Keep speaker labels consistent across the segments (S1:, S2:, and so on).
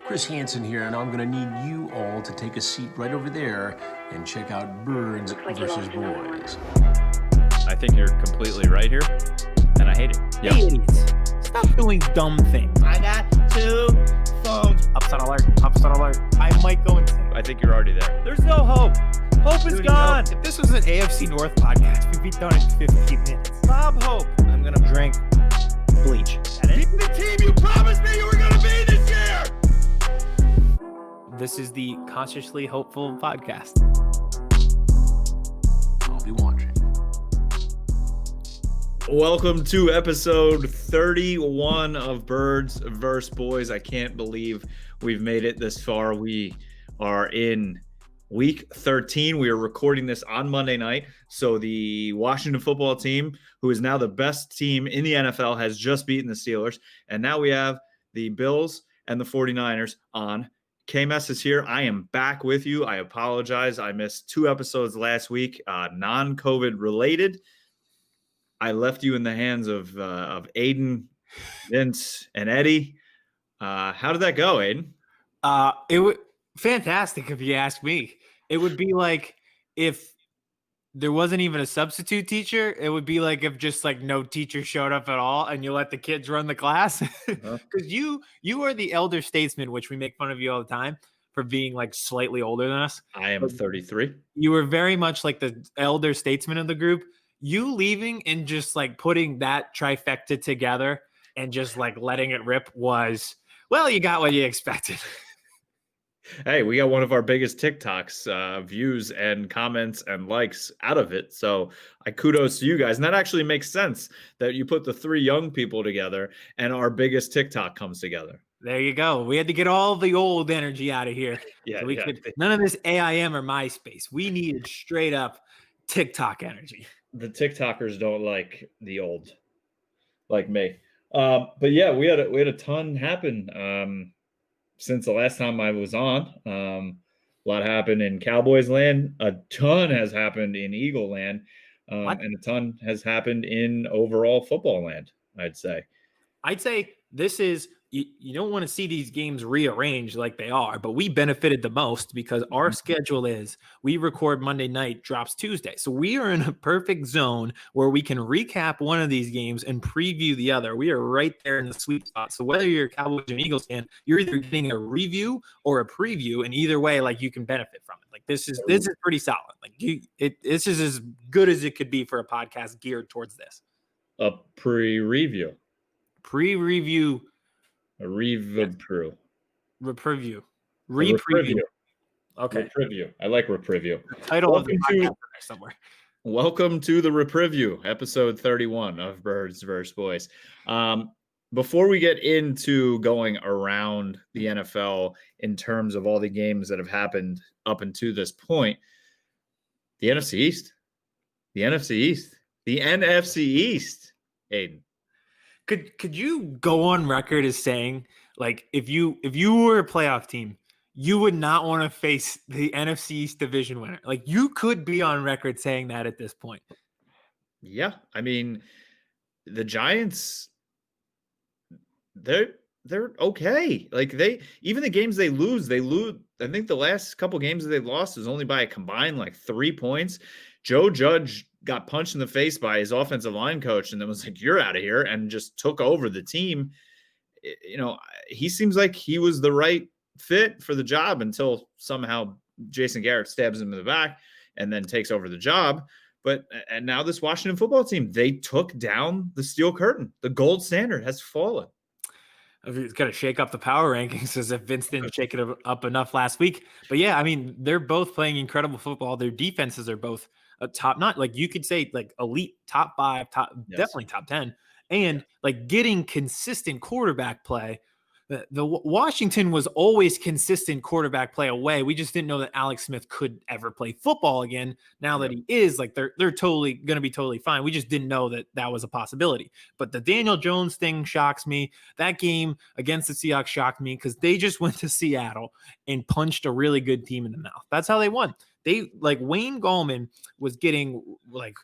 S1: Chris Hansen here, and I'm going to need you all to take a seat right over there and check out Birds versus Boys.
S2: I think you're completely right here, and I hate it.
S3: Yeah. Hey, idiots. Stop doing dumb things. I got 2 phones. Upset alert. Upset alert. I might go insane.
S2: I think you're already there.
S3: There's no hope. Hope is gone. If this was an AFC North podcast, we'd be done in 15 minutes.
S2: Bob Hope.
S3: I'm going to drink bleach.
S4: Be the team you promised me you were going to be this year.
S3: This is the Consciously Hopeful podcast.
S1: I'll be watching.
S2: Welcome to episode 31 of Birds vs. Boys. I can't believe we've made it this far. We are in week 13. We are recording this on Monday night. So the Washington football team, who is now the best team in the NFL, has just beaten the Steelers. And now we have the Bills and the 49ers on. KMess is here. I am back with you. I apologize. I missed 2 episodes last week, non-COVID related. I left you in the hands of Aidan, Vince, and Eddie. How did that go, Aidan?
S3: It was fantastic, if you ask me. It would be like if there wasn't even a substitute teacher. It would be like if just like no teacher showed up at all and you let the kids run the class. Because you are the elder statesman, which we make fun of you all the time for being like slightly older than us.
S2: I am 33.
S3: You were very much like the elder statesman of the group. You leaving and just like putting that trifecta together and just like letting it rip was, well, you got what you expected.
S2: Hey, we got one of our biggest TikToks views and comments and likes out of it. So I kudos to you guys. And that actually makes sense that you put the 3 young people together and our biggest TikTok comes together.
S3: There you go. We had to get all the old energy out of here.
S2: Yeah,
S3: so none of this AIM or MySpace. We needed straight up TikTok energy.
S2: The TikTokers don't like the old, like me. But yeah, we had a ton happen since the last time I was on. A lot happened in Cowboys land. A ton has happened in Eagle land, and a ton has happened in overall football land. I'd say
S3: this is. You don't want to see these games rearranged like they are, but we benefited the most because our schedule is we record Monday night, drops Tuesday. So we are in a perfect zone where we can recap one of these games and preview the other. We are right there in the sweet spot. So whether you're a Cowboys or Eagles fan, you're either getting a review or a preview, and either way, like you can benefit from it. Like this is pretty solid. Like this is as good as it could be for a podcast geared towards this.
S2: A pre-review. A repreview.
S3: Repreview. Okay.
S2: Repreview. I like repreview.
S3: Title of the podcast somewhere.
S2: Welcome to the repreview, episode 31 of Birds vs. Boys. Before we get into going around the NFL in terms of all the games that have happened up until this point, the NFC East. The NFC East. Aidan.
S3: Could you go on record as saying, like, if you were a playoff team, you would not want to face the NFC East division winner? Like, you could be on record saying that at this point.
S2: Yeah, I mean, the Giants, they're okay. Like even the games they lose. I think the last couple games that they lost was only by a combined like 3 points. Joe Judge got punched in the face by his offensive line coach and then was like, you're out of here, and just took over the team. You know, he seems like he was the right fit for the job until somehow Jason Garrett stabs him in the back and then takes over the job. And now this Washington football team, they took down the steel curtain. The gold standard has fallen.
S3: It's got to shake up the power rankings as if Vince didn't shake it up enough last week. But yeah, I mean, they're both playing incredible football. Their defenses are both top, not like you could say like elite, top 5, definitely top 10, and like getting consistent quarterback play. The Washington was always consistent quarterback play away. We just didn't know that Alex Smith could ever play football again. Now that he is, like they're totally going to be totally fine. We just didn't know that was a possibility. But the Daniel Jones thing shocks me. That game against the Seahawks shocked me because they just went to Seattle and punched a really good team in the mouth. That's how they won. They like Wayne Gallman was getting like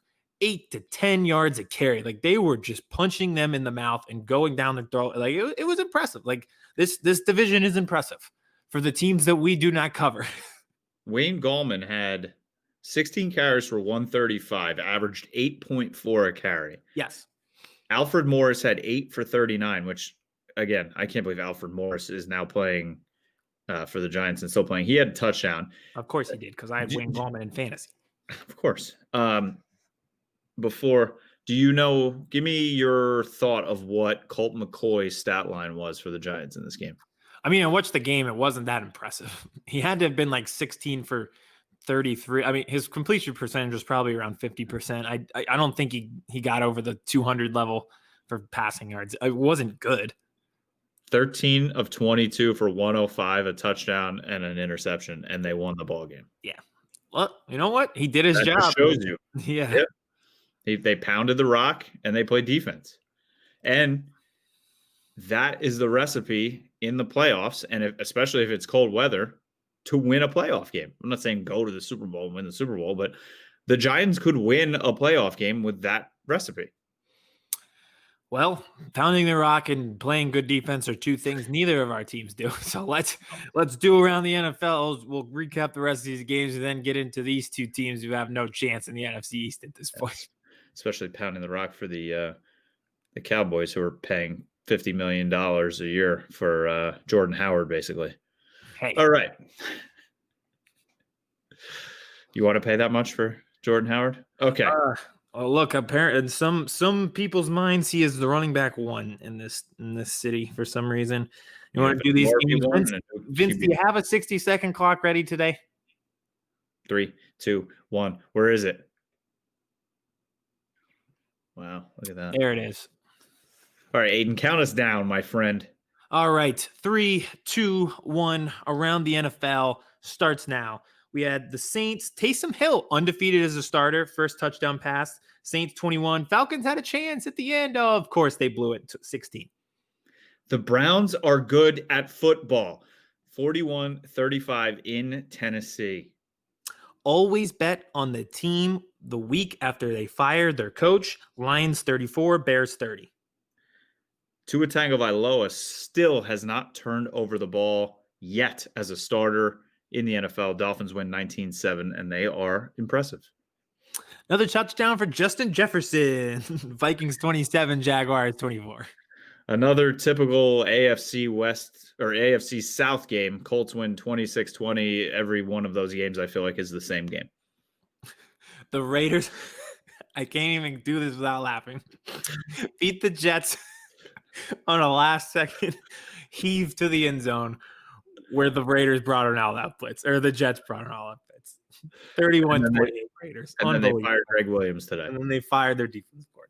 S3: 8 to 10 yards a carry. Like they were just punching them in the mouth and going down the throat. Like it was impressive. Like this division is impressive for the teams that we do not cover.
S2: Wayne Gallman had 16 carries for 135, averaged 8.4 a carry.
S3: Yes.
S2: Alfred Morris had 8 for 39, which, again, I can't believe Alfred Morris is now playing for the Giants and still playing. He had a touchdown.
S3: Of course he did, because I had Wayne Gallman in fantasy.
S2: Of course. Give me your thought of what Colt McCoy's stat line was for the Giants in this game.
S3: I mean, I watched the game. It wasn't that impressive. He had to have been like 16 for 33. I mean, his completion percentage was probably around 50%. I don't think he got over the 200 level for passing yards. It wasn't good.
S2: 13 of 22 for 105, a touchdown and an interception, and they won the ball game.
S3: Yeah. Well, you know what? He did his job.
S2: Shows you.
S3: Yeah.
S2: Yep. They pounded the rock and they played defense. And that is the recipe in the playoffs, and especially if it's cold weather, to win a playoff game. I'm not saying go to the Super Bowl and win the Super Bowl, but the Giants could win a playoff game with that recipe.
S3: Well, pounding the rock and playing good defense are two things neither of our teams do. So let's do around the NFL. We'll recap the rest of these games and then get into these two teams who have no chance in the NFC East at this point.
S2: Especially pounding the rock for the Cowboys, who are paying $50 million a year for Jordan Howard, basically.
S3: Hey.
S2: All right. You want to pay that much for Jordan Howard? Okay.
S3: Well, look, apparently in some people's minds, he is the running back one in this city for some reason. You want to do these games? Vince, do you have a 60-second clock ready today?
S2: 3, 2, 1. Where is it? Wow, look at that.
S3: There it is.
S2: All right, Aidan, count us down, my friend.
S3: All right, 3, 2, 1. Around the NFL starts now. We had the Saints, Taysom Hill, undefeated as a starter, first touchdown pass. Saints 21. Falcons had a chance at the end. Oh, of course, they blew it, 16.
S2: The Browns are good at football. 41-35 in Tennessee.
S3: Always bet on the team the week after they fired their coach. Lions 34, Bears 30.
S2: Tua Tagovailoa still has not turned over the ball yet as a starter in the NFL. Dolphins win 19-7, and they are impressive.
S3: Another touchdown for Justin Jefferson. Vikings 27, Jaguars 24.
S2: Another typical AFC West or AFC South game. Colts win 26-20. Every one of those games, I feel like, is the same game.
S3: The Raiders, I can't even do this without laughing, beat the Jets on a last-second heave to the end zone where the Raiders brought an all-out blitz, or the Jets brought an all-out blitz. 31-28 Raiders.
S2: And then they fired Greg Williams today.
S3: And then they fired their defense board.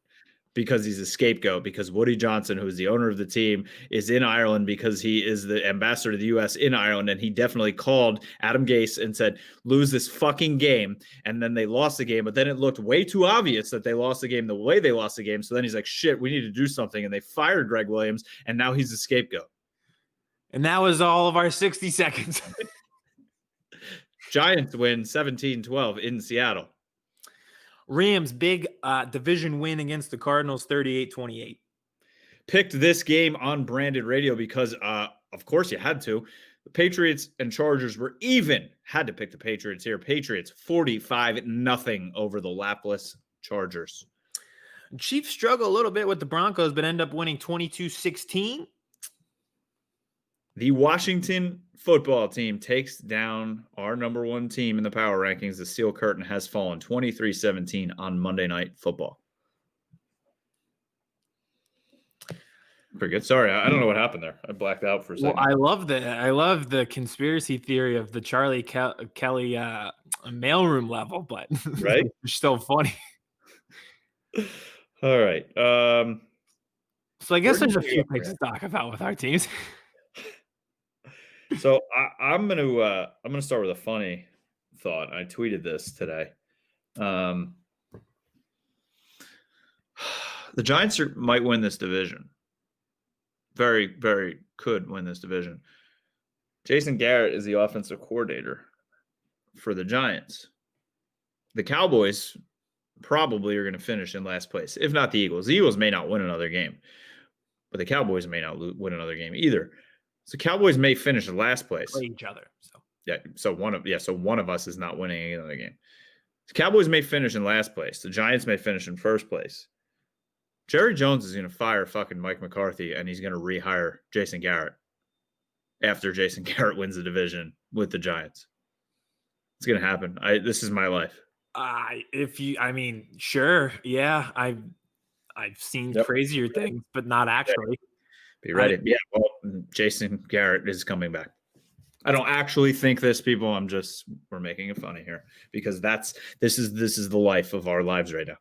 S2: Because he's a scapegoat, because Woody Johnson, who is the owner of the team, is in Ireland because he is the ambassador to the U.S. in Ireland, and he definitely called Adam Gase and said, lose this fucking game, and then they lost the game, but then it looked way too obvious that they lost the game the way they lost the game, so then he's like, shit, we need to do something, and they fired Greg Williams, and now he's the scapegoat.
S3: And that was all of our 60 seconds.
S2: Giants win 17-12 in Seattle.
S3: Rams, big division win against the Cardinals, 38-28.
S2: Picked this game on Branded Radio because, of course, you had to. The Patriots and Chargers were even. Had to pick the Patriots here. Patriots 45-0 over the lapless Chargers.
S3: Chiefs struggle a little bit with the Broncos, but end up winning 22-16.
S2: The Washington football team takes down our number one team in the power rankings. The steel curtain has fallen 23-17 on Monday Night Football. Pretty good. Sorry, I don't know what happened there. I blacked out for a second.
S3: Well, I love the conspiracy theory of the Charlie Kelly mailroom level, but
S2: right,
S3: it's still funny.
S2: All right.
S3: So I guess there's a few things to talk about with our teams.
S2: So I'm gonna start with a funny thought. I tweeted this today. The Giants might win this division. Very, very could win this division. Jason Garrett is the offensive coordinator for the Giants. The Cowboys probably are going to finish in last place, if not the Eagles. The Eagles may not win another game, but the Cowboys may not win another game either. So Cowboys may finish in last place.
S3: Play each other. So
S2: yeah, so one of us is not winning another game. The Cowboys may finish in last place. The Giants may finish in first place. Jerry Jones is going to fire fucking Mike McCarthy, and he's going to rehire Jason Garrett after Jason Garrett wins the division with the Giants. It's going to happen. This is my life.
S3: Sure. Yeah. I've seen crazier things, but not actually.
S2: Be ready. Yeah. Well, Jason Garrett is coming back. I don't actually think this, people. We're making it funny here because this is the life of our lives right now.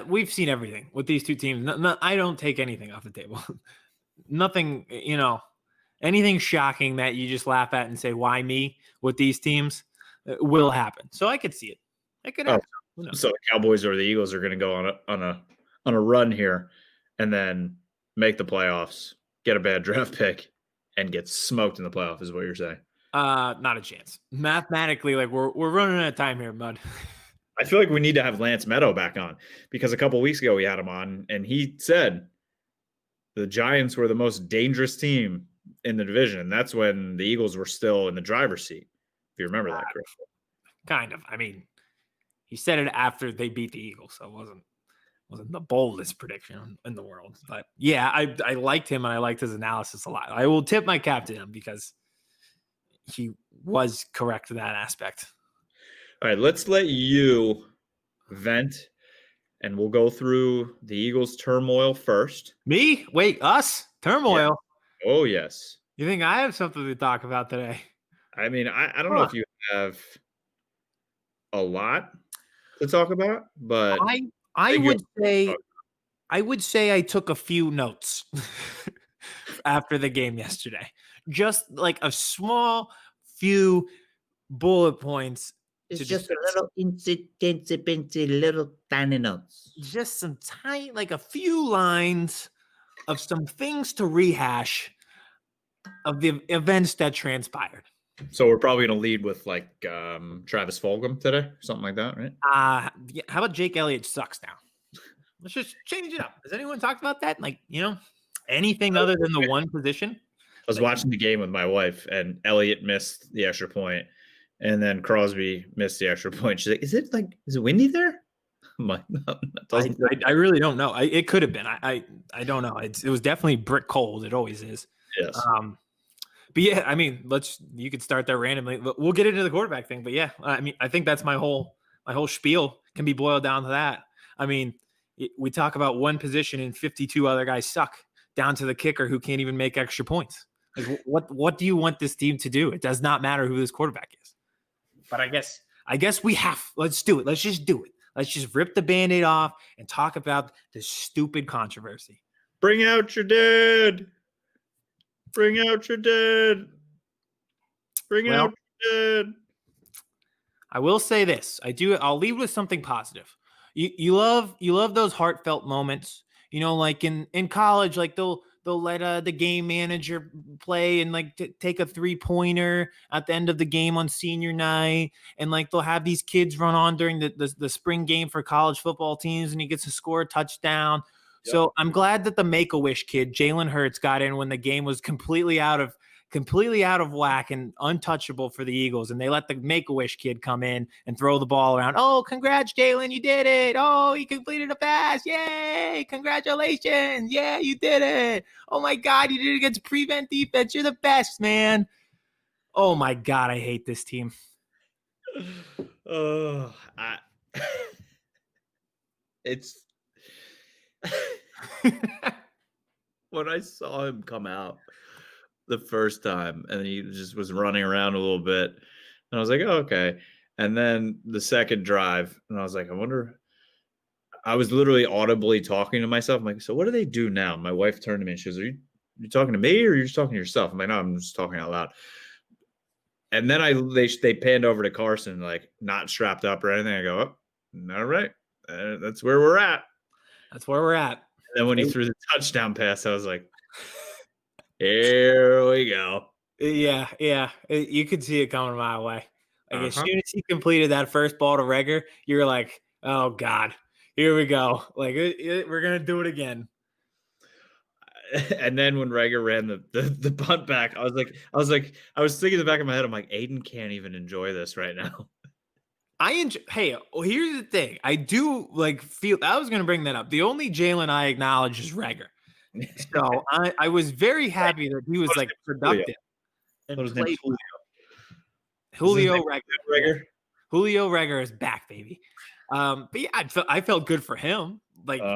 S3: We've seen everything with these two teams. I don't take anything off the table. Nothing, anything shocking that you just laugh at and say, why me with these teams will happen. So I could see it. It could happen.
S2: So the Cowboys or the Eagles are going to go on a run here and then make the playoffs, get a bad draft pick, and get smoked in the playoff is what you're saying.
S3: Not a chance. Mathematically, we're running out of time here, bud.
S2: I feel like we need to have Lance Meadow back on because a couple of weeks ago we had him on and he said the Giants were the most dangerous team in the division. And that's when the Eagles were still in the driver's seat. If you remember that, Chris.
S3: Kind of. I mean, he said it after they beat the Eagles, so it wasn't the boldest prediction in the world. But yeah, I liked him and I liked his analysis a lot. I will tip my cap to him because he was correct in that aspect.
S2: All right, let's let you vent, and we'll go through the Eagles' turmoil first.
S3: Me? Wait, us? Turmoil?
S2: Yeah. Oh, yes.
S3: You think I have something to talk about today?
S2: I mean, I don't know if you have a lot to talk about, but
S3: I would say I took a few notes after the game yesterday. Just like a small few bullet points.
S5: It's just a little insy little tiny notes.
S3: Just some tiny, like a few lines of some things to rehash of the events that transpired.
S2: So we're probably going to lead with Travis Fulgham today, something like that, right?
S3: Yeah, how about Jake Elliott sucks now? Let's just change it up. Has anyone talked about that? Anything other than the one position?
S2: I was watching the game with my wife, and Elliott missed the extra point, and then Crosby missed the extra point. She's like, "Is it windy there?" I'm like, "No,
S3: I really don't know. It could have been. I don't know. It was definitely brick cold. It always is.
S2: Yes.
S3: But yeah, I mean, you could start there randomly. We'll get into the quarterback thing. But yeah, I mean, I think that's my whole spiel can be boiled down to that. I mean, we talk about one position and 52 other guys suck, down to the kicker who can't even make extra points. Like, what do you want this team to do? It does not matter who this quarterback is. But I guess we have. Let's do it. Let's just do it. Let's just rip the Band-Aid off and talk about this stupid controversy.
S2: Bring out your dead. Bring out your dead. Bring out your dead.
S3: I will say this. I'll leave with something positive. You love those heartfelt moments. Like in college, like they'll let the game manager play and take a 3-pointer at the end of the game on senior night, and they'll have these kids run on during the spring game for college football teams, and he gets to score a touchdown. Yep. So I'm glad that the Make-A-Wish kid, Jalen Hurts, got in when the game was completely out of whack and untouchable for the Eagles. And they let the Make-A-Wish kid come in and throw the ball around. Oh, congrats, Jalen. You did it. Oh, he completed a pass. Yay. Congratulations. Yeah, you did it. Oh my God. You did it against prevent defense. You're the best, man. Oh my God. I hate this team.
S2: It's when I saw him come out the first time and he just was running around a little bit and I was like, oh, okay. And then the second drive and I was like, I was literally audibly talking to myself. I'm like, so what do they do now? My wife turned to me and she goes, are you talking to me or are you just talking to yourself? I'm like, no, I'm just talking out loud. And then they panned over to Carson, not strapped up or anything. I go, oh, all right. That's where we're at.
S3: That's where we're at.
S2: And then when he threw the touchdown pass, I was like, here we go.
S3: Yeah. You could see it coming my way. Like as soon as he completed that first ball to Reagor, you were like, "Oh God, here we go! Like we're gonna do it again."
S2: And then when Reagor ran the punt back, I was thinking in the back of my head, I'm like, Aidan can't even enjoy this right now.
S3: Hey, here's the thing. I do feel I was gonna bring that up. The only Jalen I acknowledge is Reagor. So I was very happy that he was productive and played well. Julio Reagor. Julio Reagor is back, baby. But yeah, I felt good for him.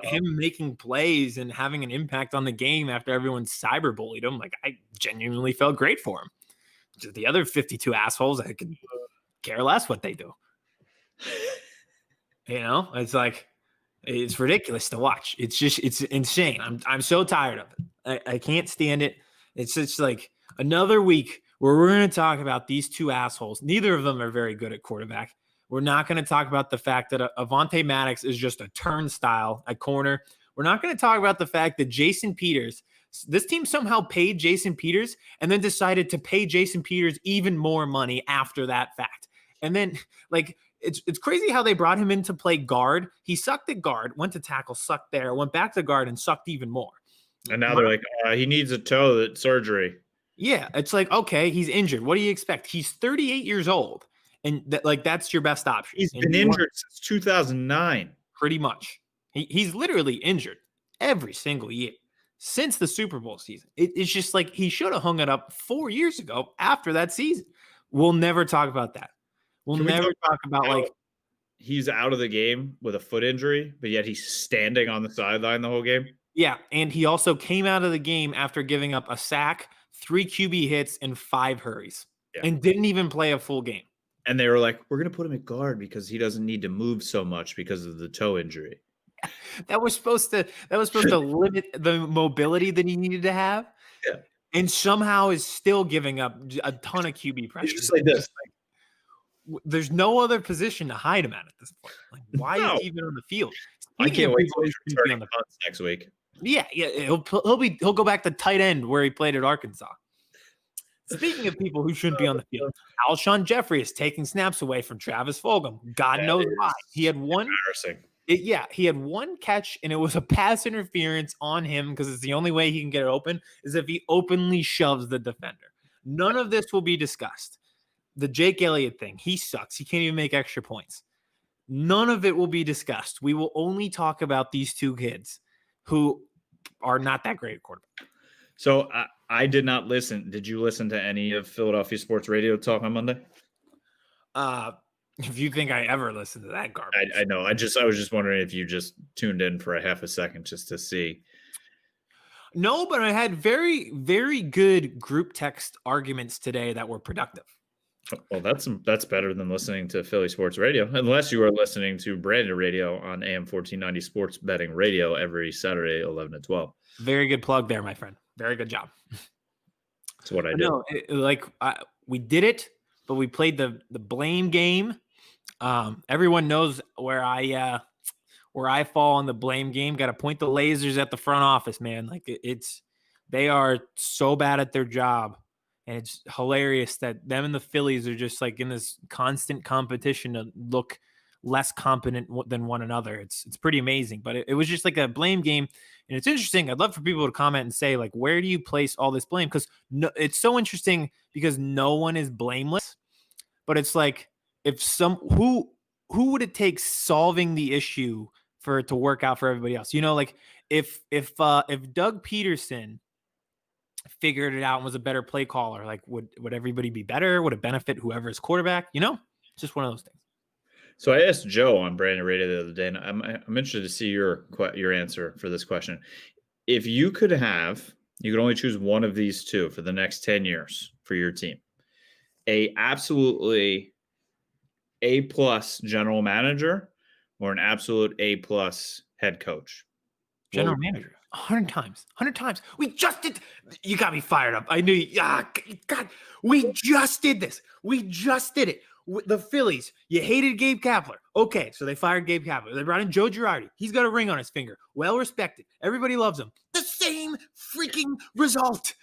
S3: Him making plays and having an impact on the game after everyone cyberbullied him. I genuinely felt great for him. Just the other 52 assholes, I could care less what they do. It's ridiculous to watch. It's insane. I'm so tired of it. I can't stand it. It's just another week where we're going to talk about these two assholes. Neither of them are very good at quarterback. We're not going to talk about the fact that Avonte Maddox is just a turnstile at corner. We're not going to talk about the fact that Jason Peters, this team somehow paid Jason Peters and then decided to pay Jason Peters even more money after that fact. And then it's crazy how they brought him in to play guard. He sucked at guard, went to tackle, sucked there, went back to guard and sucked even more.
S2: And now they're like, he needs a toe surgery. Yeah,
S3: it's okay, he's injured. What do you expect? He's 38 years old. And that's your best option.
S2: He's been injured since 2009.
S3: Pretty much. He's literally injured every single year since the Super Bowl season. It's just he should have hung it up 4 years ago after that season. We'll never talk about that. We'll never talk about
S2: he's out of the game with a foot injury, but yet he's standing on the sideline the whole game.
S3: Yeah, and he also came out of the game after giving up a sack, 3 QB hits, and 5 hurries, and didn't even play a full game.
S2: And they were like, we're going to put him at guard because he doesn't need to move so much because of the toe injury.
S3: That was supposed to limit the mobility that he needed to have.
S2: Yeah.
S3: And somehow is still giving up a ton of QB pressure.
S2: It's just like this.
S3: There's no other position to hide him at this point. Why is he even on the field?
S2: I can't wait till he's returning the punts next week.
S3: Yeah. He'll go back to tight end where he played at Arkansas. Speaking of people who shouldn't be on the field, Alshon Jeffrey is taking snaps away from Travis Fulgham. God knows why. He had one. He had one catch, and it was a pass interference on him because it's the only way he can get it open is if he openly shoves the defender. None of this will be discussed. The Jake Elliott thing, he sucks. He can't even make extra points. None of it will be discussed. We will only talk about these two kids who are not that great at quarterback.
S2: So I did not listen. Did you listen to any of Philadelphia Sports Radio talk on Monday?
S3: If you think I ever listened to that garbage.
S2: I know. I was just wondering if you just tuned in for a half a second just to see.
S3: No, but I had very, very good group text arguments today that were productive.
S2: Well, that's better than listening to Philly Sports Radio, unless you are listening to Branded Radio on AM 1490 Sports Betting Radio every Saturday, 11 to 12.
S3: Very good plug there, my friend. Very good job.
S2: That's what I do.
S3: No, we did it, but we played the blame game. Everyone knows where I fall on the blame game. Got to point the lasers at the front office, man. They are so bad at their job. And it's hilarious that them and the Phillies are just in this constant competition to look less competent than one another. It's pretty amazing, but it was just a blame game. And it's interesting. I'd love for people to comment and say, where do you place all this blame? Because it's so interesting because no one is blameless, but it's if who would it take solving the issue for it to work out for everybody else? If Doug Peterson figured it out and was a better play caller, would everybody be better? Would it benefit whoever is quarterback? It's just one of those things.
S2: So I asked Joe on Brandon Radio the other day, and I'm interested to see your answer for this question. If you could only choose one of these two for the next 10 years for your team, a absolutely A+ general manager or an absolute A+ head coach?
S3: General manager. 100 times. 100 times. We just did. You got me fired up. I knew you. God, we just did this. We just did it. The Phillies, you hated Gabe Kapler. Okay, so they fired Gabe Kapler. They brought in Joe Girardi. He's got a ring on his finger. Well respected. Everybody loves him. The same freaking result.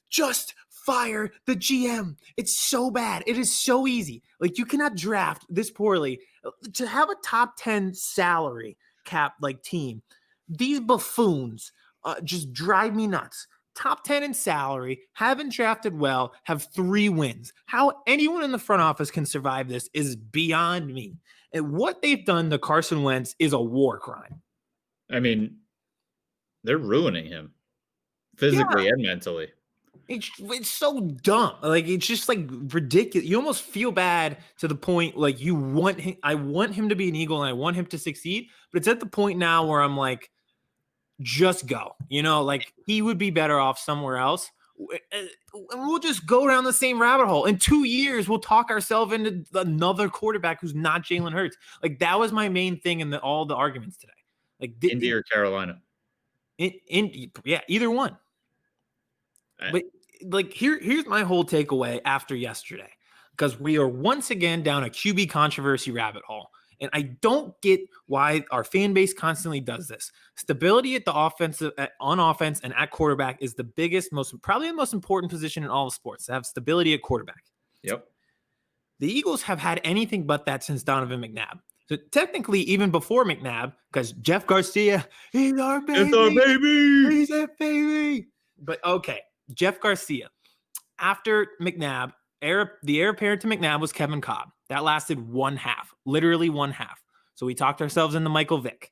S3: Just fire the GM. It's so bad. It is so easy. Like, you cannot draft this poorly to have a top 10 salary cap like team. These buffoons just drive me nuts. Top 10 in salary, haven't drafted well, have 3 wins. How anyone in the front office can survive this is beyond me. And what they've done to Carson Wentz is a war crime.
S2: I mean, they're ruining him physically and mentally.
S3: It's so dumb. Like, it's just like ridiculous. You almost feel bad to the point like you want him. I want him to be an Eagle and I want him to succeed. But it's at the point now where I'm like, just go. Like, he would be better off somewhere else. And we'll just go down the same rabbit hole. In 2 years, we'll talk ourselves into another quarterback who's not Jalen Hurts. Like, that was my main thing in all the arguments today. Like,
S2: Indy or Carolina?
S3: Yeah, either one. But like, here's my whole takeaway after yesterday, because we are once again down a QB controversy rabbit hole. And I don't get why our fan base constantly does this. Stability at the on offense and at quarterback is the biggest, probably the most important position in all of sports, to have stability at quarterback.
S2: Yep.
S3: The Eagles have had anything but that since Donovan McNabb. So technically, even before McNabb, because Jeff Garcia, he's our baby.
S2: It's our baby.
S3: He's a baby. But okay, Jeff Garcia. After McNabb, the heir apparent to McNabb was Kevin Cobb. That lasted 1 half, literally 1 half. So we talked ourselves into Michael Vick.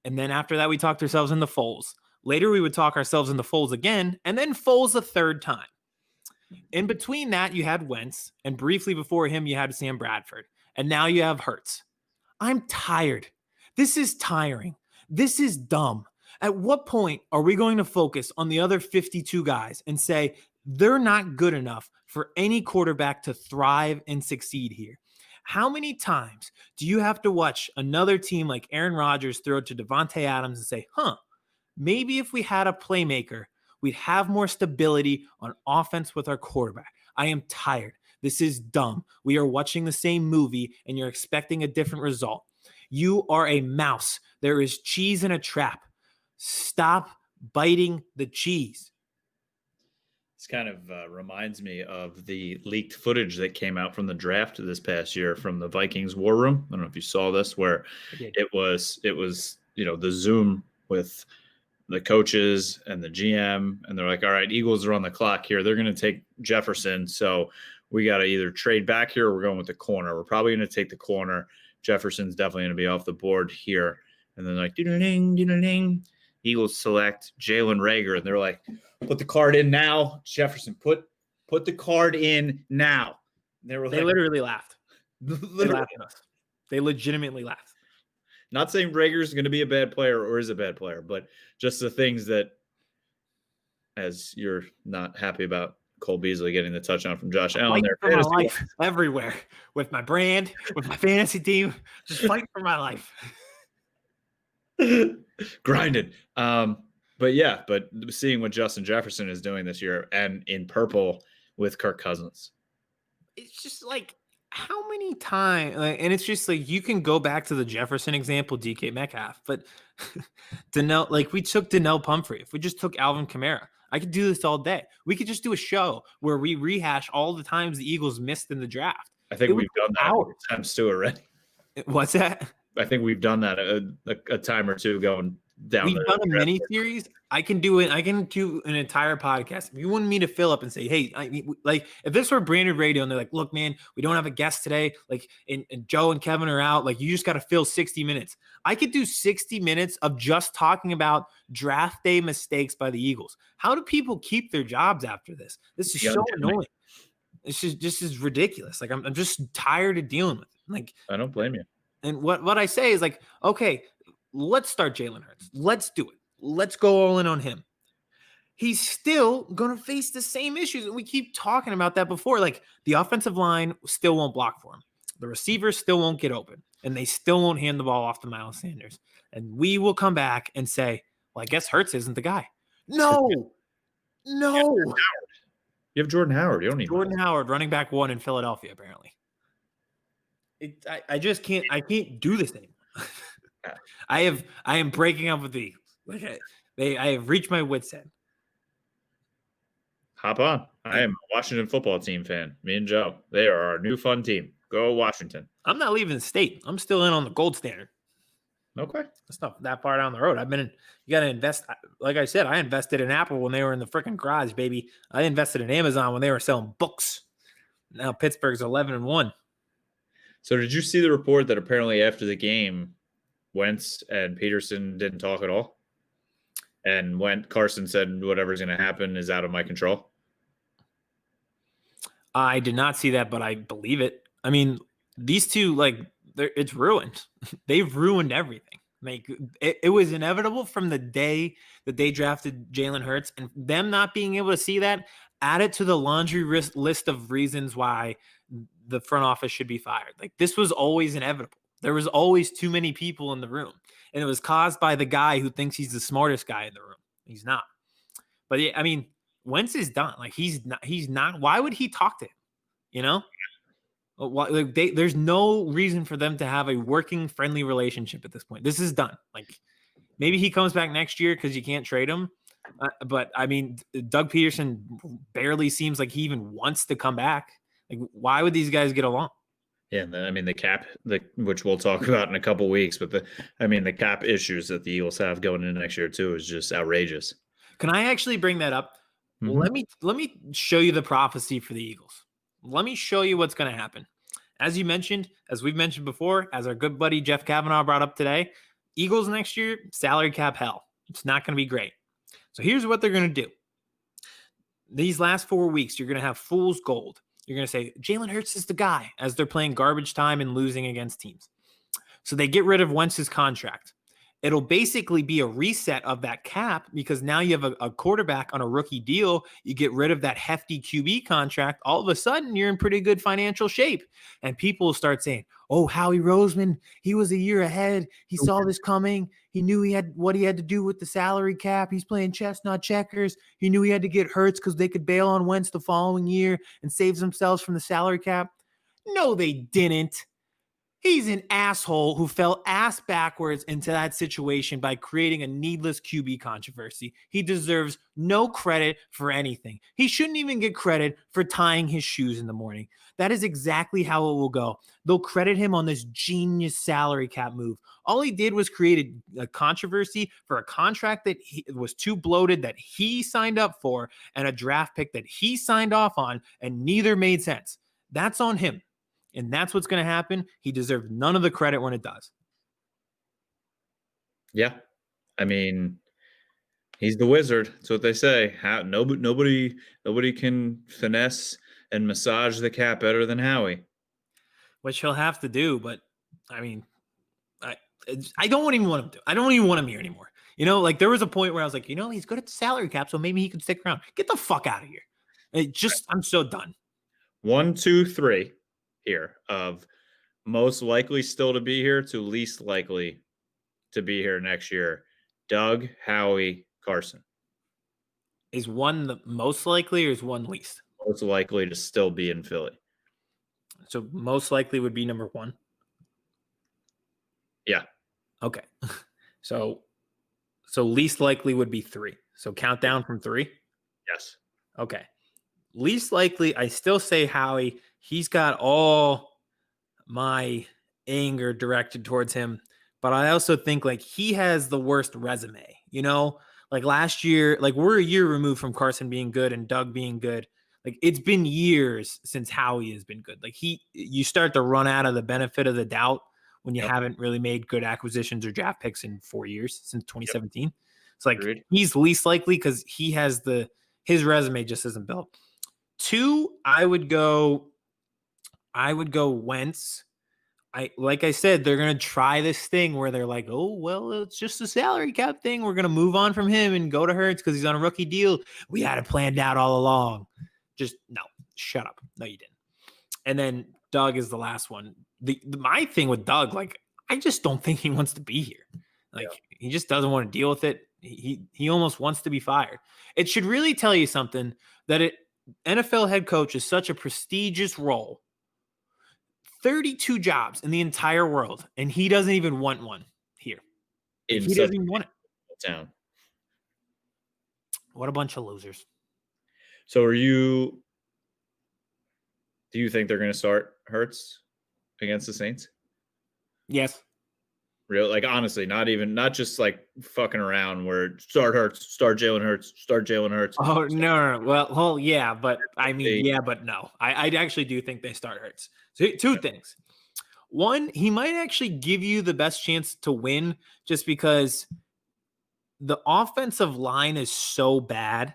S3: And then after that, we talked ourselves into Foles. Later, we would talk ourselves into Foles again, and then Foles a third time. In between that, you had Wentz, and briefly before him, you had Sam Bradford. And now you have Hurts. I'm tired. This is tiring. This is dumb. At what point are we going to focus on the other 52 guys and say they're not good enough for any quarterback to thrive and succeed here? How many times do you have to watch another team like Aaron Rodgers throw to Devontae Adams and say, maybe if we had a playmaker, we'd have more stability on offense with our quarterback? I am tired. This is dumb. We are watching the same movie and you're expecting a different result. You are a mouse. There is cheese in a trap. Stop biting the cheese.
S2: This kind of reminds me of the leaked footage that came out from the draft this past year from the Vikings war room. I don't know if you saw this, where it was, the Zoom with the coaches and the GM, and they're like, all right, Eagles are on the clock here. They're going to take Jefferson. So we got to either trade back here or we're going with the corner. We're probably going to take the corner. Jefferson's definitely going to be off the board here. And then like, ding, ding, ding. Eagles select Jalen Reagor, and they're like, put the card in now. Jefferson, put the card in now. And they
S3: literally laughed. They laughed at us. They legitimately laughed.
S2: Not saying Reagor's going to be a bad player or is a bad player, but just the things that, as you're not happy about Cole Beasley getting the touchdown from Josh Allen there.
S3: For my life everywhere, with my brand, with my fantasy team, just fighting for my life.
S2: Grinded. But seeing what Justin Jefferson is doing this year and in purple with Kirk Cousins.
S3: It's just like, how many times, and it's just like, you can go back to the Jefferson example, DK Metcalf, but we took Donnell Pumphrey. If we just took Alvin Kamara, I could do this all day. We could just do a show where we rehash all the times the Eagles missed in the draft.
S2: I think we've done that times too already.
S3: What's that?
S2: I think we've done that a time or two going down.
S3: We've done a mini series. I can do it. I can do an entire podcast. If you wanted me to fill up and say, hey, if this were branded radio and they're like, look, man, we don't have a guest today. Like, and Joe and Kevin are out. Like, you just got to fill 60 minutes. I could do 60 minutes of just talking about draft day mistakes by the Eagles. How do people keep their jobs after this? This is so annoying. It's just is ridiculous. Like, I'm just tired of dealing with it. Like,
S2: I don't blame you.
S3: And what I say is like, okay, let's start Jalen Hurts. Let's do it. Let's go all in on him. He's still going to face the same issues. And we keep talking about that before. Like, the offensive line still won't block for him. The receivers still won't get open. And they still won't hand the ball off to Miles Sanders. And we will come back and say, well, I guess Hurts isn't the guy. No.
S2: You have Jordan Howard. You don't need
S3: Jordan Howard, running back 1 in Philadelphia, apparently. I just can't. I can't do this anymore. I am breaking up with the Eagles. I have reached my wit's end.
S2: hop on. I am a Washington football team fan. Me and Joe. They are our new fun team. Go Washington.
S3: I'm not leaving the state. I'm still in on the gold standard.
S2: Okay.
S3: It's not that far down the road. You got to invest. Like I said, I invested in Apple when they were in the freaking garage, baby. I invested in Amazon when they were selling books. Now Pittsburgh's 11-1.
S2: So did you see the report that apparently after the game, Wentz and Peterson didn't talk at all? And when Carson said whatever's going to happen is out of my control?
S3: I did not see that, but I believe it. I mean, these two, it's ruined. They've ruined everything. Like it was inevitable from the day that they drafted Jalen Hurts, and them not being able to see that added to the laundry list of reasons why the front office should be fired. Like this was always inevitable. There was always too many people in the room, and it was caused by the guy who thinks he's the smartest guy in the room. He's not. But yeah, I mean, Wentz is done. Like he's not. Why would he talk to him? You know? There's no reason for them to have a working, friendly relationship at this point. This is done. Like maybe he comes back next year because you can't trade him. But I mean, Doug Peterson barely seems like he even wants to come back. Like, why would these guys get along?
S2: Yeah, I mean the cap, which we'll talk about in a couple weeks, but the cap issues that the Eagles have going into next year too is just outrageous.
S3: Can I actually bring that up? Mm-hmm. Let me show you the prophecy for the Eagles. Let me show you what's going to happen. As you mentioned, as we've mentioned before, as our good buddy Jeff Kavanaugh brought up today, Eagles next year, salary cap hell. It's not going to be great. So here's what they're going to do. These last 4 weeks, you're going to have fool's gold. You're going to say, Jalen Hurts is the guy as they're playing garbage time and losing against teams. So they get rid of Wentz's contract. It'll basically be a reset of that cap because now you have a quarterback on a rookie deal. You get rid of that hefty QB contract. All of a sudden, you're in pretty good financial shape. And people will start saying, oh, Howie Roseman, he was a year ahead. He saw this coming. He knew he had what he had to do with the salary cap. He's playing chess, not checkers. He knew he had to get Hurts because they could bail on Wentz the following year and save themselves from the salary cap. No, they didn't. He's an asshole who fell ass backwards into that situation by creating a needless QB controversy. He deserves no credit for anything. He shouldn't even get credit for tying his shoes in the morning. That is exactly how it will go. They'll credit him on this genius salary cap move. All he did was create a controversy for a contract that was too bloated that he signed up for and a draft pick that he signed off on, and neither made sense. That's on him. And that's what's going to happen. He deserves none of the credit when it does.
S2: Yeah. I mean, he's the wizard. That's what they say. Nobody can finesse and massage the cap better than Howie.
S3: Which he'll have to do. But, I mean, I don't even want him to. I don't even want him here anymore. You know, like there was a point where I was like, he's good at the salary cap, so maybe he can stick around. Get the fuck out of here. I'm so done.
S2: 1, 2, 3. Here of most likely still to be here to least likely to be here next year. Doug, Howie, Carson.
S3: Is one the most likely or is one least?
S2: Most likely to still be in Philly.
S3: So most likely would be number 1?
S2: Yeah.
S3: Okay. So least likely would be 3. So count down from 3?
S2: Yes.
S3: Okay. Least likely, I still say Howie. He's got all my anger directed towards him, but I also think like he has the worst resume, like last year, like we're a year removed from Carson being good and Doug being good. Like it's been years since Howie has been good. Like you start to run out of the benefit of the doubt when you haven't really made good acquisitions or draft picks in 4 years since 2017. It's like he's least likely because he has his resume just isn't built. 2, I would go Wentz. Like I said, they're going to try this thing where they're like, oh, well, it's just a salary cap thing. We're going to move on from him and go to Hurts because he's on a rookie deal. We had it planned out all along. Just no, shut up. No, you didn't. And then Doug is the last one. My thing with Doug, like, I just don't think he wants to be here. Like, he just doesn't want to deal with it. He almost wants to be fired. It should really tell you something that NFL head coach is such a prestigious role. 32 jobs in the entire world, and he doesn't even want one here. He doesn't even want it.
S2: Town.
S3: What a bunch of losers.
S2: So do you think they're going to start Hurts against the Saints?
S3: Yes.
S2: Real, like, honestly, not just like fucking around where start Hurts, start Jalen Hurts, start Jalen Hurts.
S3: Oh, no. Well, yeah, but I mean, yeah, but no. I actually do think they start Hurts. So two things. One, he might actually give you the best chance to win just because the offensive line is so bad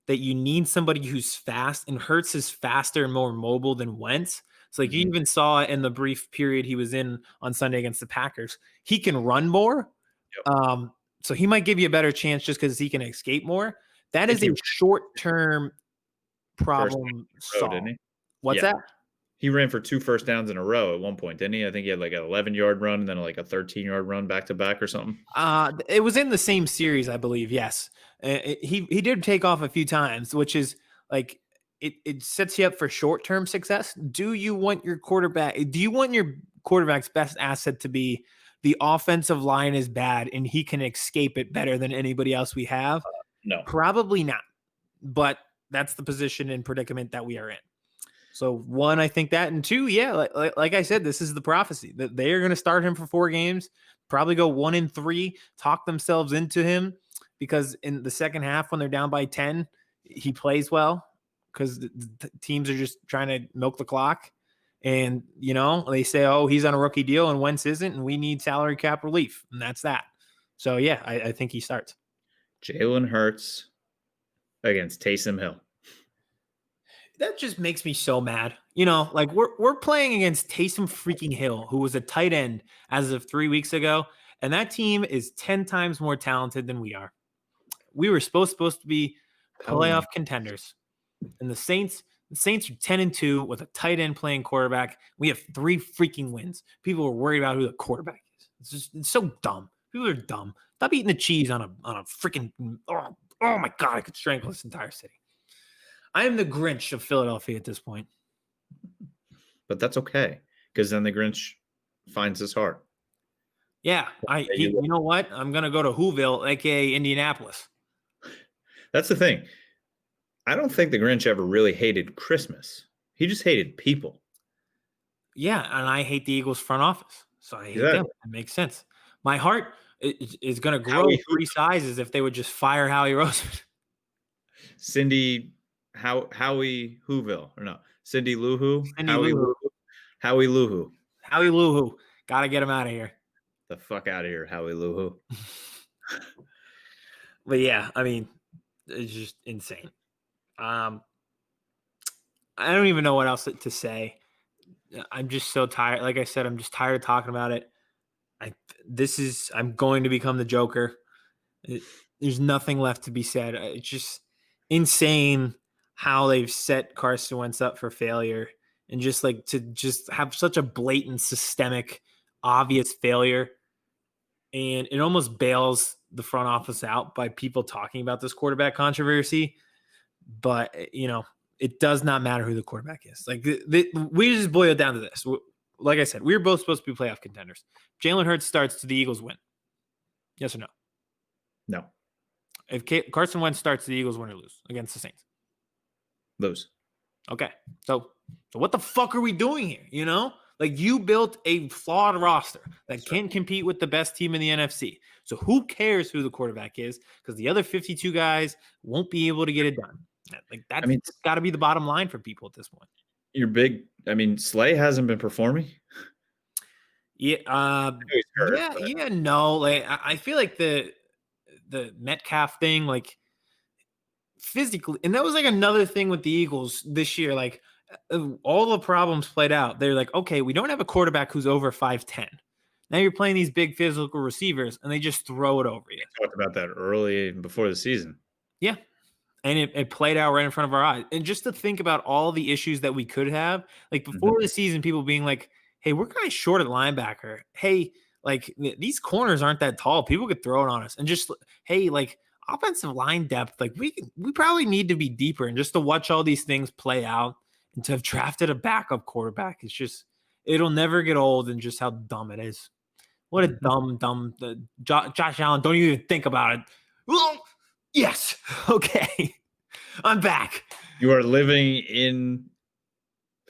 S3: that you need somebody who's fast, and Hurts is faster and more mobile than Wentz. It's like you even saw it in the brief period he was in on Sunday against the Packers. He can run more.
S2: Yep.
S3: So he might give you a better chance just because he can escape more. That is a short-term problem solved.
S2: Didn't he?
S3: What's that?
S2: He ran for 2 first downs in a row at one point, didn't he? I think he had like an 11-yard run and then like a 13-yard run back-to-back or something.
S3: It was in the same series, I believe, yes. He did take off a few times, which is like it sets you up for short-term success. Do you want your quarterback's best asset to be the offensive line is bad and he can escape it better than anybody else we have?
S2: No.
S3: Probably not. But that's the position and predicament that we are in. So one, I think that, and two, yeah, like I said, this is the prophecy that they are going to start him for 4 games, probably go 1-3, talk themselves into him because in the second half when they're down by 10, he plays well because the teams are just trying to milk the clock. And, they say, oh, he's on a rookie deal and Wentz isn't, and we need salary cap relief. And that's that. So, yeah, I think he starts.
S2: Jalen Hurts against Taysom Hill.
S3: That just makes me so mad. Like we're playing against Taysom freaking Hill, who was a tight end as of 3 weeks ago. And that team is 10 times more talented than we are. We were supposed to be playoff contenders. And the Saints are 10-2 with a tight end playing quarterback. We have 3 freaking wins. People are worried about who the quarterback is. It's so dumb. People are dumb. Stop eating the cheese on a freaking, oh my God, I could strangle this entire city. I am the Grinch of Philadelphia at this point.
S2: But that's okay, because then the Grinch finds his heart.
S3: Yeah, you know what? I'm going to go to Whoville, a.k.a. Indianapolis.
S2: That's the thing. I don't think the Grinch ever really hated Christmas. He just hated people.
S3: Yeah, and I hate the Eagles front office. So I hate them. It makes sense. My heart is going to grow 3 sizes if they would just fire Howie Roseman.
S2: Howie Whoville, or no, Cindy Lou Who?
S3: Howie
S2: Lou Who.
S3: Howie Lou Who. Got to get him out of here.
S2: The fuck out of here, Howie Lou Who.
S3: But yeah, I mean, it's just insane. I don't even know what else to say. I'm just so tired. Like I said, I'm just tired of talking about it. I'm going to become the Joker. There's nothing left to be said. It's just insane how they've set Carson Wentz up for failure, and just like to just have such a blatant, systemic, obvious failure. And it almost bails the front office out by people talking about this quarterback controversy. But, it does not matter who the quarterback is. Like we just boil it down to this. Like I said, we were both supposed to be playoff contenders. Jalen Hurts starts, do the Eagles win? Yes or no?
S2: No.
S3: If Carson Wentz starts, the Eagles win or lose against the Saints?
S2: Lose.
S3: Okay. So what the fuck are we doing here? Like you built a flawed roster that can't compete with the best team in the NFC. So who cares who the quarterback is? Because the other 52 guys won't be able to get it done. Like that's got to be the bottom line for people at this point.
S2: Slay hasn't been performing.
S3: Yeah. No. Like I feel like the Metcalf thing, like physically, and that was like another thing with the Eagles this year. Like all the problems played out. They're like, okay, we don't have a quarterback who's over 5'10". Now you're playing these big physical receivers, and they just throw it over you.
S2: We talked about that early before the season.
S3: Yeah. And it played out right in front of our eyes. And just to think about all the issues that we could have, like before the season, people being like, hey, we're kind of short at linebacker. Hey, like these corners aren't that tall. People could throw it on us. And just, hey, like offensive line depth, like we probably need to be deeper. And just to watch all these things play out and to have drafted a backup quarterback, it's just, it'll never get old and just how dumb it is. What a dumb, Josh Allen, don't even think about it. Well, yes. Okay. I'm back.
S2: You are living in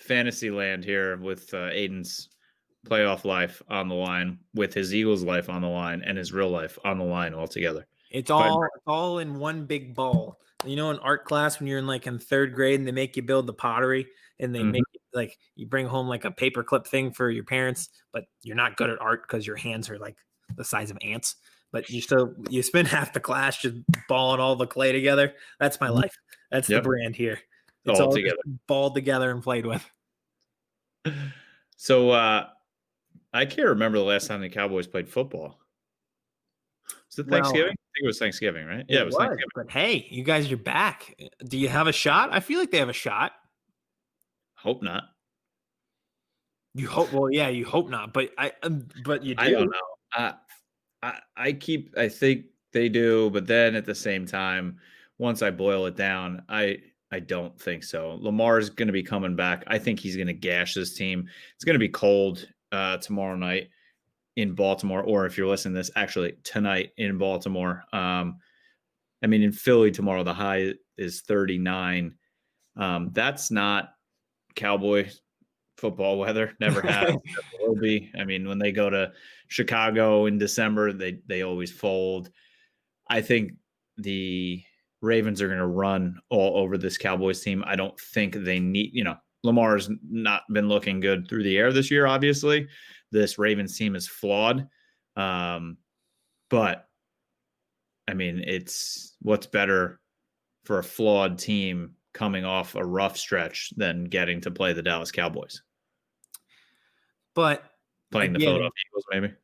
S2: fantasy land here with Aiden's playoff life on the line, with his Eagles life on the line, and his real life on the line altogether.
S3: It's all in one big ball. You know, in art class when you're in third grade and they make you build the pottery and they make you bring home like a paperclip thing for your parents, but you're not good at art because your hands are like the size of ants. But you spend half the class just balling all the clay together. That's my life. That's the brand here. It's all together, balled together and played with.
S2: So I can't remember the last time the Cowboys played football. Was it Thanksgiving? I think it was Thanksgiving, right? Yeah, it was Thanksgiving.
S3: But hey, you guys are back. Do you have a shot? I feel like they have a shot.
S2: Hope not.
S3: You hope? Well, yeah, you hope not. But you do.
S2: I don't know. I think they do, but then at the same time, once I boil it down, I don't think so. Lamar's going to be coming back. I think he's going to gash this team. It's going to be cold tomorrow night in Baltimore, or if you're listening to this, actually tonight in Baltimore. In Philly tomorrow, the high is 39. That's not Cowboy football weather. Never has. Never will be. When they go to Chicago in December, they always fold. I think the Ravens are going to run all over this Cowboys team. I don't think they need, Lamar's not been looking good through the air this year, obviously. This Ravens team is flawed. But it's what's better for a flawed team coming off a rough stretch than getting to play the Dallas Cowboys.
S3: But
S2: playing the Philadelphia Eagles, maybe.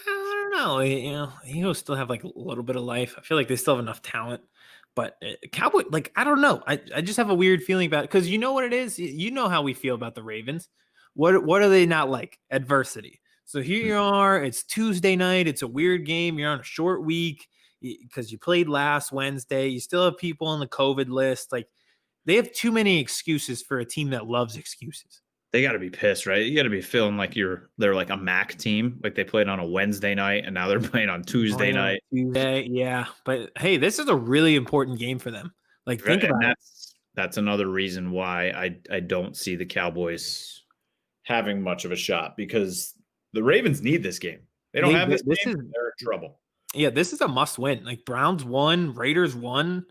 S3: I don't know. Eagles still have like a little bit of life. I feel like they still have enough talent. But Cowboy, I don't know. I just have a weird feeling about it because you know what it is. You know how we feel about the Ravens. What are they not like? Adversity. So here you are. It's Tuesday night. It's a weird game. You're on a short week because you played last Wednesday. You still have people on the COVID list. Like they have too many excuses for a team that loves excuses.
S2: They got to be pissed, right? You got to be feeling like they're like a MAC team. Like they played on a Wednesday night and now they're playing on Tuesday night.
S3: Yeah. But hey, this is a really important game for them. Like think about it.
S2: That's another reason why I don't see the Cowboys having much of a shot because the Ravens need this game. They don't have this game. They're in trouble.
S3: Yeah, this is a must win. Like Browns won, Raiders won,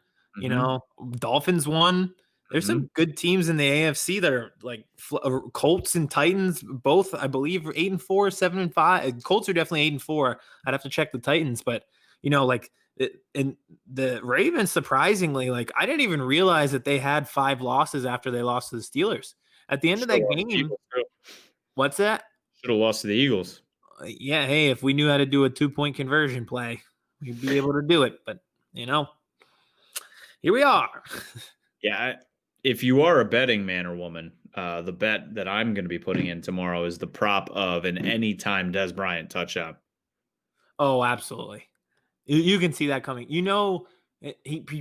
S3: Dolphins won. There's some good teams in the AFC that are like Colts and Titans, both, I believe, 8-4, 7-5. Colts are definitely 8-4. I'd have to check the Titans, but and the Ravens, surprisingly, I didn't even realize that they had 5 losses after they lost to the Steelers. At the end of that game, what's that?
S2: Should have lost to the Eagles.
S3: Yeah, hey, if we knew how to do a 2-point conversion play, we'd be able to do it. But, here we are.
S2: Yeah, if you are a betting man or woman, the bet that I'm going to be putting in tomorrow is the prop of an anytime Des Bryant touchdown.
S3: Oh, absolutely. You can see that coming. He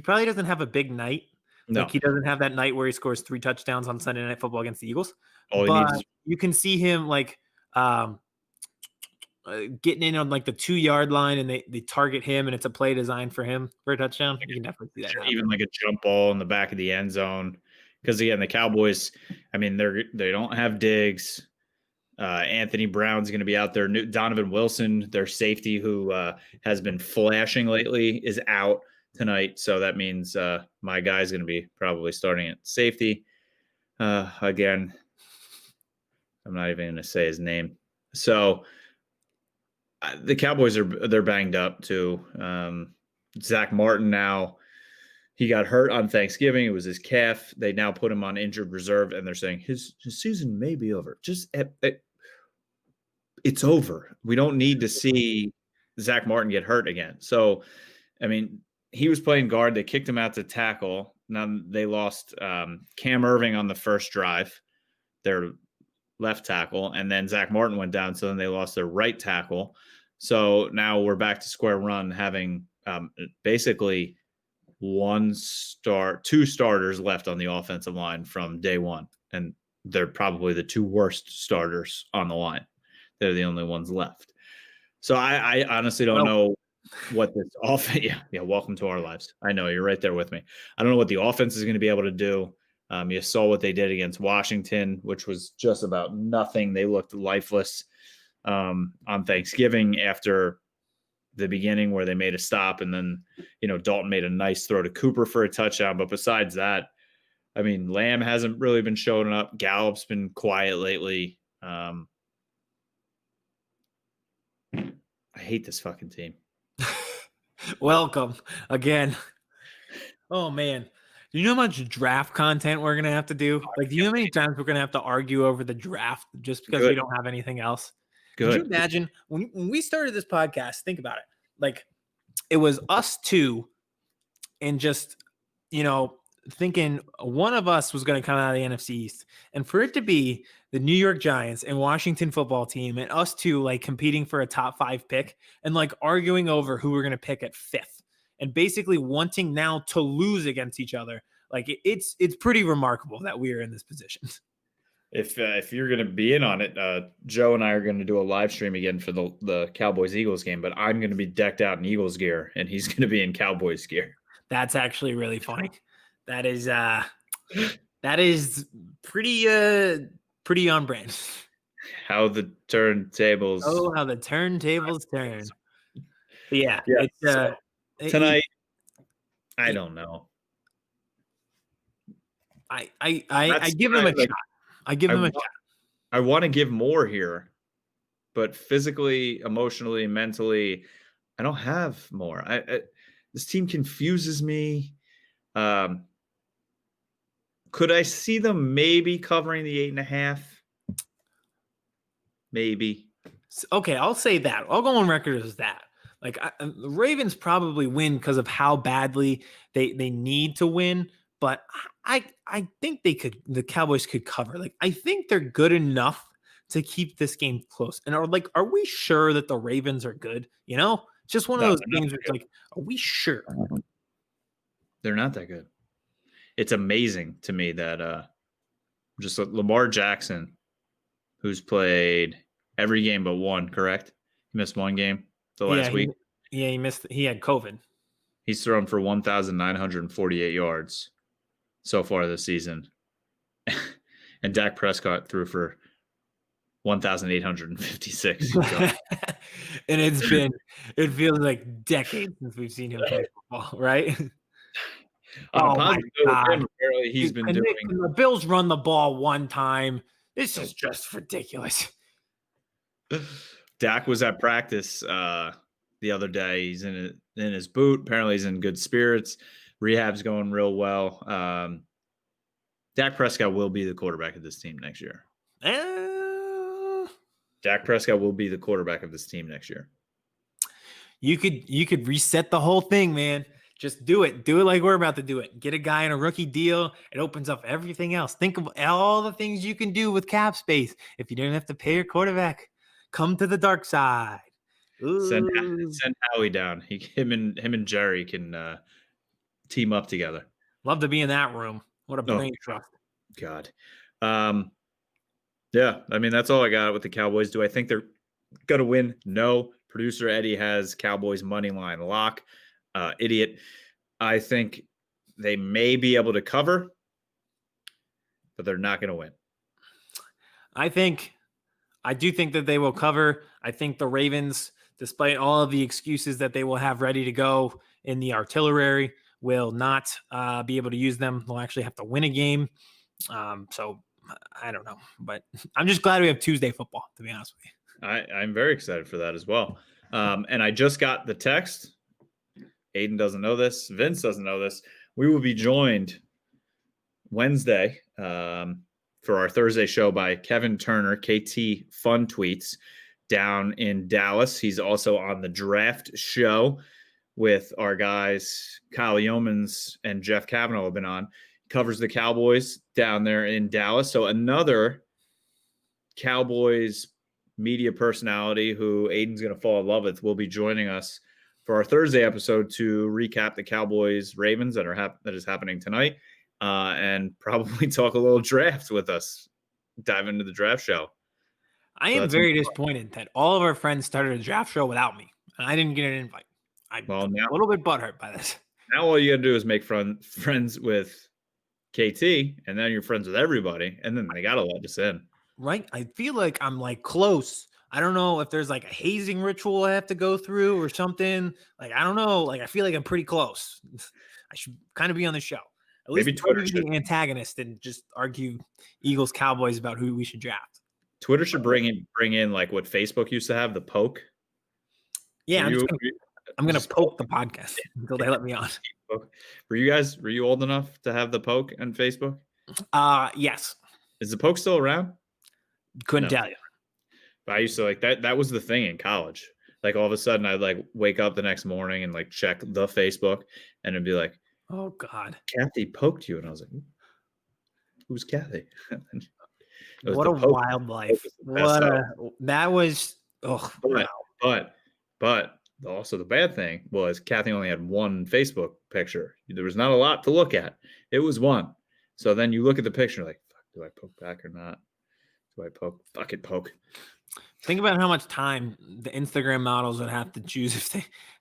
S3: probably doesn't have a big night.
S2: No.
S3: He doesn't have that night where he scores 3 touchdowns on Sunday Night Football against the Eagles. You can see him getting in on the 2-yard line and they target him and it's a play designed for him for a touchdown. You can definitely see that happen.
S2: Even a jump ball in the back of the end zone. Because again, the Cowboys, they don't have Diggs. Anthony Brown's going to be out there. Donovan Wilson, their safety, who has been flashing lately, is out tonight. So that means my guy's going to be probably starting at safety. Again, I'm not even going to say his name. So the Cowboys they're banged up too. Zach Martin now. He got hurt on Thanksgiving. It was his calf. They now put him on injured reserve, and they're saying his season may be over. It's over. We don't need to see Zach Martin get hurt again. So, he was playing guard. They kicked him out to tackle. Now they lost Cam Irving on the first drive, their left tackle, and then Zach Martin went down. So then they lost their right tackle. So now we're back to square one, having basically two starters left on the offensive line from day one. And they're probably the 2 worst starters on the line. They're the only ones left. So I honestly don't know what this offense. Yeah. Welcome to our lives. I know you're right there with me. I don't know what the offense is going to be able to do. You saw what they did against Washington, which was just about nothing. They looked lifeless on Thanksgiving after the beginning where they made a stop, and then Dalton made a nice throw to Cooper for a touchdown. But besides that, I mean, Lamb hasn't really been showing up. Gallup's been quiet lately. I hate this fucking team.
S3: Welcome again. Oh man. Do you know how much draft content we're gonna have to do? Like, do you know how many times we're gonna have to argue over the draft just because we don't have anything else? Could you imagine when we started this podcast? Think about it. Like, it was us two, and just thinking one of us was going to come out of the NFC East, and for it to be the New York Giants and Washington football team, and us two like competing for a top 5 pick, and like arguing over who we're going to pick at 5th, and basically wanting now to lose against each other. Like, it's pretty remarkable that we are in this position.
S2: If you're going to be in on it, Joe and I are going to do a live stream again for the Cowboys-Eagles game, but I'm going to be decked out in Eagles gear, and he's going to be in Cowboys gear.
S3: That's actually really funny. That is pretty on brand.
S2: How the turntables.
S3: Oh, how the turntables turn. But yeah.
S2: So tonight, I don't know.
S3: I give him a shot. I give him a shot.
S2: I want to give more here, but physically, emotionally, mentally, I don't have more. This team confuses me. Could I see them maybe covering the 8.5? Maybe.
S3: Okay, I'll say that. I'll go on record as that. Like, the Ravens probably win because of how badly they need to win, but I think the Cowboys could cover. Like, I think they're good enough to keep this game close. And are we sure that the Ravens are good? Just one of those games where it's like, are we sure?
S2: They're not that good. It's amazing to me that just Lamar Jackson, who's played every game but one, correct? He missed one game last week.
S3: He missed. He had COVID.
S2: He's thrown for 1,948 yards so far this season. And Dak Prescott threw for 1,856.
S3: And it feels like decades since we've seen him play football, right?
S2: Oh my God. Apparently he's been doing.
S3: The Bills run the ball one time. This is just ridiculous.
S2: Dak was at practice the other day. He's in his boot. Apparently he's in good spirits. Rehab's going real well. Dak Prescott will be the quarterback of this team next year. Dak Prescott will be the quarterback of this team next year.
S3: You could reset the whole thing, man. Just do it. Do it like we're about to do it. Get a guy in a rookie deal. It opens up everything else. Think of all the things you can do with cap space. If you don't have to pay your quarterback, come to the dark side.
S2: Send Howie down. Him and Jerry can team up together.
S3: Love to be in that room. What a brain trust.
S2: God. Yeah, I mean, that's all I got with the Cowboys. Do I think they're going to win? No. Producer Eddie has Cowboys money line lock. Idiot. I think they may be able to cover, but they're not going to win.
S3: I do think that they will cover. I think the Ravens, despite all of the excuses that they will have ready to go in the artillery, will not be able to use them. They'll actually have to win a game. So I don't know, but I'm just glad we have Tuesday football, to be honest with you.
S2: I'm very excited for that as well. And I just got the text. Aidan doesn't know this. Vince doesn't know this. We will be joined Wednesday for our Thursday show by Kevin Turner, KT Fun Tweets, down in Dallas. He's also on the draft show with our guys, Kyle Yeomans and Jeff Kavanaugh have been on. He covers the Cowboys down there in Dallas. So another Cowboys media personality who Aidan's going to fall in love with will be joining us for our Thursday episode to recap the Cowboys Ravens that is happening tonight, and probably talk a little draft with us, dive into the draft show.
S3: I am very disappointed that all of our friends started a draft show without me, and I didn't get an invite. I'm
S2: Well, now-
S3: a little bit butthurt by this.
S2: Now all you got to do is make friends with KT, and then you're friends with everybody, and then they got to let us in.
S3: Right? I feel like I'm like close. I don't know if there's like a hazing ritual I have to go through or something. Like, I don't know. Like, I feel like I'm pretty close. I should kind of be on the show. At
S2: Maybe
S3: least
S2: Twitter
S3: be
S2: should.
S3: the antagonist and just argue Eagles Cowboys about who we should draft.
S2: Twitter should bring in like what Facebook used to have, the poke.
S3: Yeah,
S2: Were
S3: I'm gonna
S2: just
S3: poke the podcast until they let me on.
S2: Were you old enough to have the poke on Facebook?
S3: Yes.
S2: Is the poke still around?
S3: Couldn't
S2: No.
S3: tell you.
S2: But I used to like that. That was the thing in college. Like all of a sudden, I'd like wake up the next morning and like check the Facebook, and it'd be like,
S3: Oh God.
S2: "Kathy poked you," and I was like, "Who's Kathy?" It was
S3: What
S2: the
S3: a
S2: poke.
S3: wild life.
S2: was the best
S3: That was
S2: But also the bad thing was Kathy only had one Facebook picture. There was not a lot to look at. It was one. So then you look at the picture like, fuck, do I poke back or not? Do I poke? Fuck it, poke.
S3: Think about how much time the Instagram models would have to choose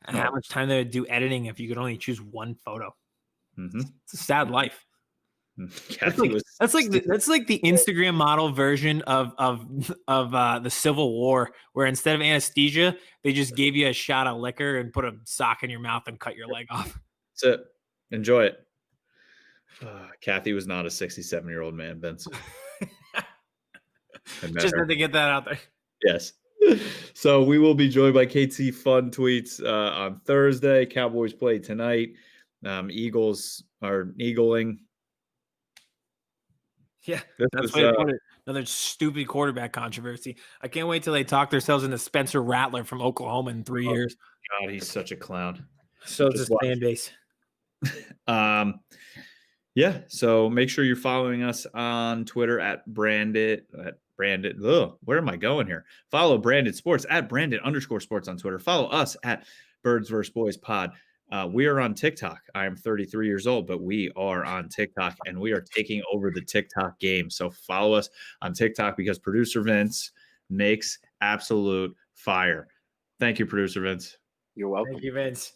S3: and how much time they would do editing if you could only choose one photo.
S2: Mm-hmm.
S3: It's a sad life.
S2: Kathy
S3: That's like the Instagram model version of the Civil War, where instead of anesthesia, they just gave you a shot of liquor and put a sock in your mouth and cut your leg off.
S2: That's it. Enjoy it. Kathy was not a 67-year-old man, Vince.
S3: Just had to get that out there.
S2: Yes. So we will be joined by KT Fun Tweets on Thursday. Cowboys play tonight. Eagles are eagling.
S3: Yeah, that's why they put it. Another stupid quarterback controversy. I can't wait till they talk themselves into Spencer Rattler from Oklahoma in 3 years.
S2: God, he's such a clown.
S3: So is
S2: Just
S3: his fan base.
S2: Yeah. So make sure you're following us on Twitter at Branded. Where am I going here? Follow Branded Sports at Branded_sports on Twitter. Follow us at Birds vs. Boys Pod. We are on TikTok. I am 33 years old, but we are on TikTok, and we are taking over the TikTok game. So follow us on TikTok because producer Vince makes absolute fire. Thank you, producer Vince.
S6: You're welcome.
S3: Thank you, Vince.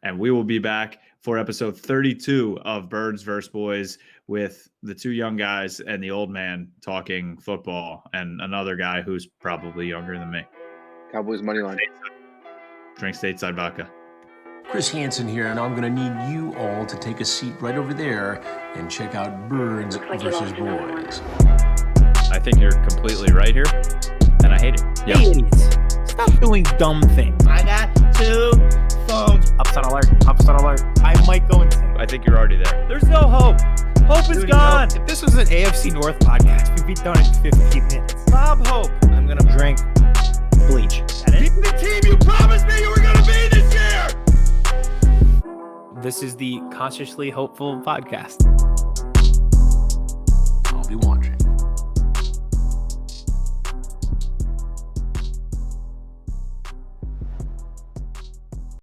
S2: And we will be back for episode 32 of Birds vs. Boys with the two young guys and the old man talking football and another guy who's probably younger than me.
S6: Cowboys money line.
S2: Drink stateside vodka.
S1: Chris Hansen here, and I'm going to need you all to take a seat right over there and check out Birds versus Boys.
S2: I think you're completely right here, and I hate it.
S3: Hey, idiots. Stop doing dumb things.
S5: I got 2 phones.
S3: Upset alert. Upset alert. I might go insane.
S2: I think you're already there.
S3: There's no hope. Hope is Dude, gone. no. If this was an AFC North podcast, we'd be done in 15 minutes. Bob Hope. I'm going to drink bleach.
S4: Beat the team you promised me you were gonna be this year!
S3: This is the Consciously Hopeful podcast.
S1: I'll be watching.